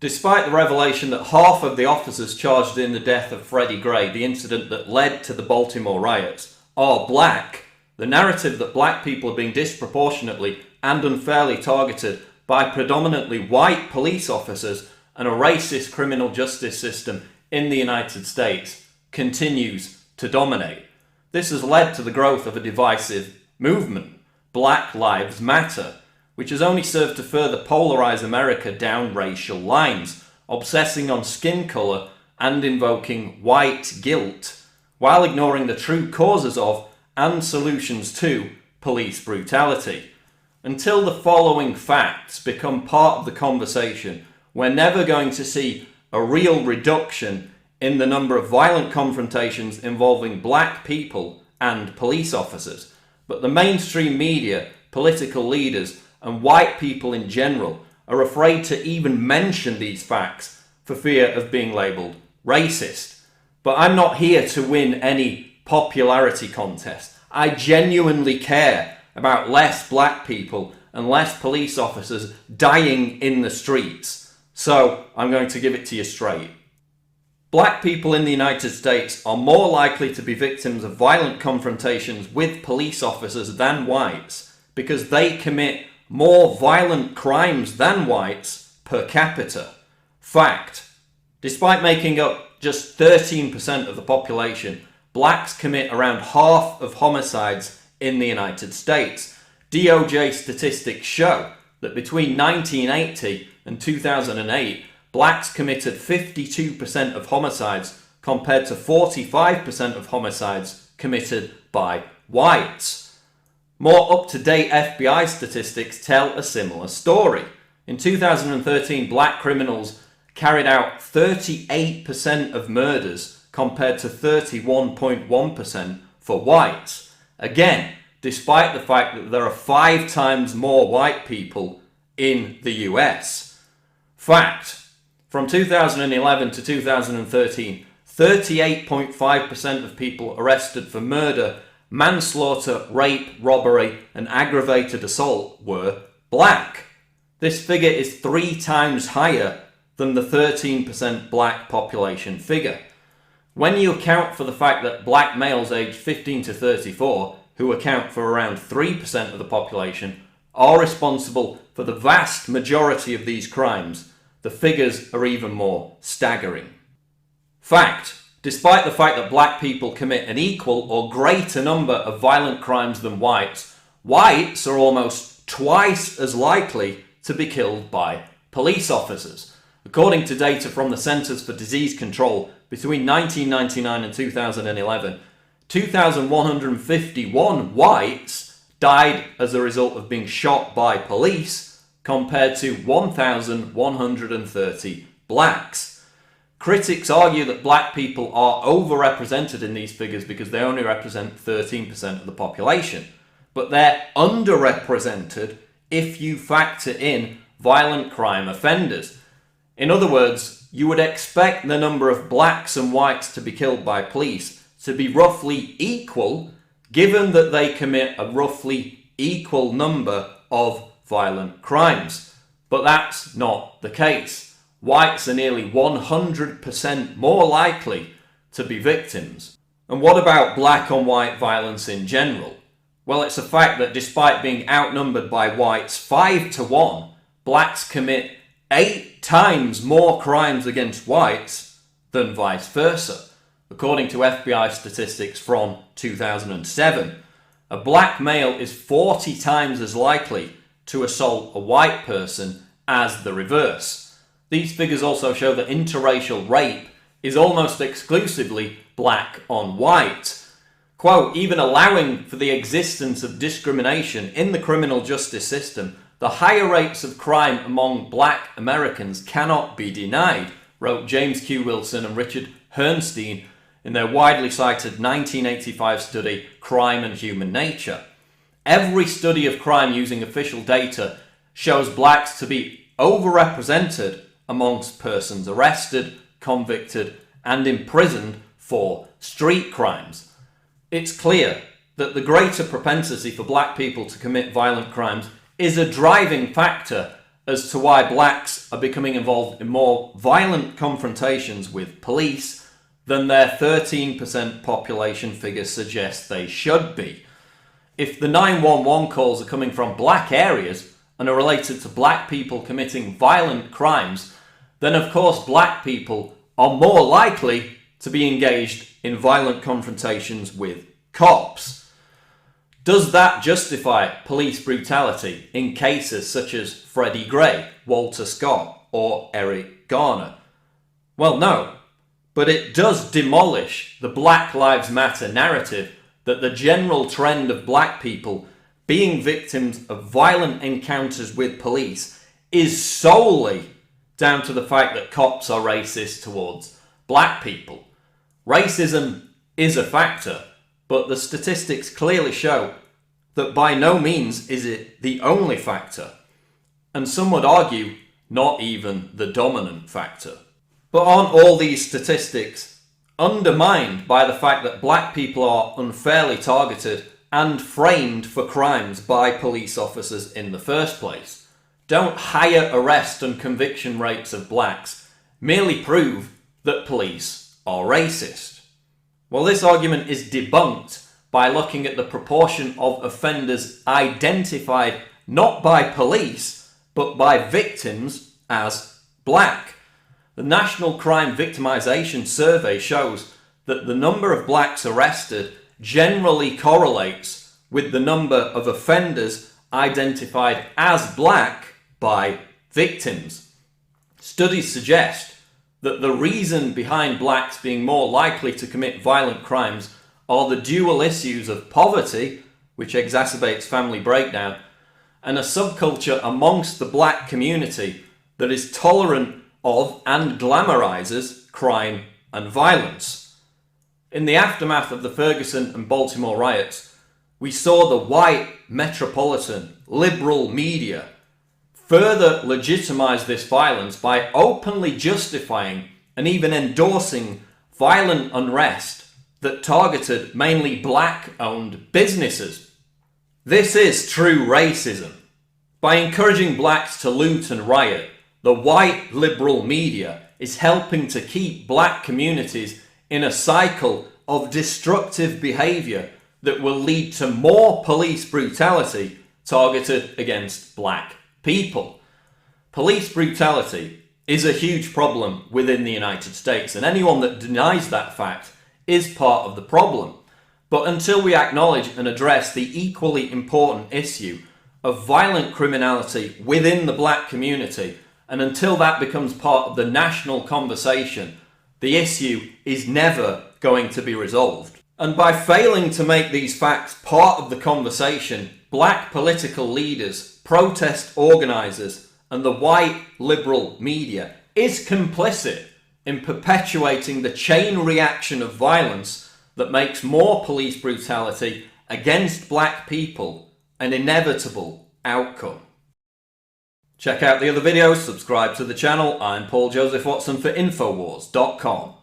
Despite the revelation that half of the officers charged in the death of Freddie Gray, the incident that led to the Baltimore riots, are black, the narrative that black people are being disproportionately and unfairly targeted by predominantly white police officers and a racist criminal justice system in the United States continues to dominate. This has led to the growth of a divisive movement, Black Lives Matter, which has only served to further polarize America down racial lines, obsessing on skin color and invoking white guilt, while ignoring the true causes of and solutions to police brutality. Until the following facts become part of the conversation, we're never going to see a real reduction in the number of violent confrontations involving black people and police officers. But the mainstream media, political leaders, and white people in general are afraid to even mention these facts for fear of being labelled racist. But I'm not here to win any popularity contest. I genuinely care about less black people and less police officers dying in the streets. So I'm going to give it to you straight. Black people in the United States are more likely to be victims of violent confrontations with police officers than whites because they commit more violent crimes than whites per capita. Fact. Despite making up just 13% of the population, blacks commit around half of homicides in the United States. DOJ statistics show that between 1980 and 2008, blacks committed 52% of homicides compared to 45% of homicides committed by whites. More up-to-date FBI statistics tell a similar story. In 2013, black criminals carried out 38% of murders compared to 31.1% for whites. Again, despite the fact that there are 5 times more white people in the US. Fact. From 2011 to 2013, 38.5% of people arrested for murder, manslaughter, rape, robbery, and aggravated assault were black. This figure is 3 times higher than the 13% black population figure. When you account for the fact that black males aged 15 to 34, who account for around 3% of the population, are responsible for the vast majority of these crimes, the figures are even more staggering. Fact. Despite the fact that black people commit an equal or greater number of violent crimes than whites, whites are almost twice as likely to be killed by police officers. According to data from the Centers for Disease Control, between 1999 and 2011, 2,151 whites died as a result of being shot by police, compared to 1,130 blacks. Critics argue that black people are overrepresented in these figures because they only represent 13% of the population. But they're underrepresented if you factor in violent crime offenders. In other words, you would expect the number of blacks and whites to be killed by police to be roughly equal, given that they commit a roughly equal number of violent crimes. But that's not the case. Whites are nearly 100% more likely to be victims. And what about black on white violence in general? Well, it's a fact that despite being outnumbered by whites 5 to 1, blacks commit 8 times more crimes against whites than vice versa. According to FBI statistics from 2007, a black male is 40 times as likely to assault a white person as the reverse. These figures also show that interracial rape is almost exclusively black on white. Quote, even allowing for the existence of discrimination in the criminal justice system, the higher rates of crime among black Americans cannot be denied, wrote James Q. Wilson and Richard Herrnstein in their widely cited 1985 study, Crime and Human Nature. Every study of crime using official data shows blacks to be overrepresented amongst persons arrested, convicted, and imprisoned for street crimes. It's clear that the greater propensity for black people to commit violent crimes is a driving factor as to why blacks are becoming involved in more violent confrontations with police than their 13% population figure suggests they should be. If the 911 calls are coming from black areas and are related to black people committing violent crimes, then of course black people are more likely to be engaged in violent confrontations with cops. Does that justify police brutality in cases such as Freddie Gray, Walter Scott, or Eric Garner? Well, no, but it does demolish the Black Lives Matter narrative that the general trend of black people being victims of violent encounters with police is solely down to the fact that cops are racist towards black people. Racism is a factor, but the statistics clearly show that by no means is it the only factor, and some would argue not even the dominant factor. But aren't all these statistics undermined by the fact that black people are unfairly targeted and framed for crimes by police officers in the first place? Don't higher arrest and conviction rates of blacks merely prove that police are racist? Well, this argument is debunked by looking at the proportion of offenders identified not by police, but by victims as black. The National Crime Victimisation Survey shows that the number of blacks arrested generally correlates with the number of offenders identified as black by victims. Studies suggest that the reason behind blacks being more likely to commit violent crimes are the dual issues of poverty, which exacerbates family breakdown, and a subculture amongst the black community that is tolerant of and glamorizes crime and violence. In the aftermath of the Ferguson and Baltimore riots, we saw the white, metropolitan, liberal media further legitimize this violence by openly justifying and even endorsing violent unrest that targeted mainly black-owned businesses. This is true racism. By encouraging blacks to loot and riot, the white liberal media is helping to keep black communities in a cycle of destructive behaviour that will lead to more police brutality targeted against black people. Police brutality is a huge problem within the United States, and anyone that denies that fact is part of the problem. But until we acknowledge and address the equally important issue of violent criminality within the black community, and until that becomes part of the national conversation, the issue is never going to be resolved. And by failing to make these facts part of the conversation, black political leaders, protest organisers, and the white liberal media is complicit in perpetuating the chain reaction of violence that makes more police brutality against black people an inevitable outcome. Check out the other videos, subscribe to the channel. I'm Paul Joseph Watson for Infowars.com.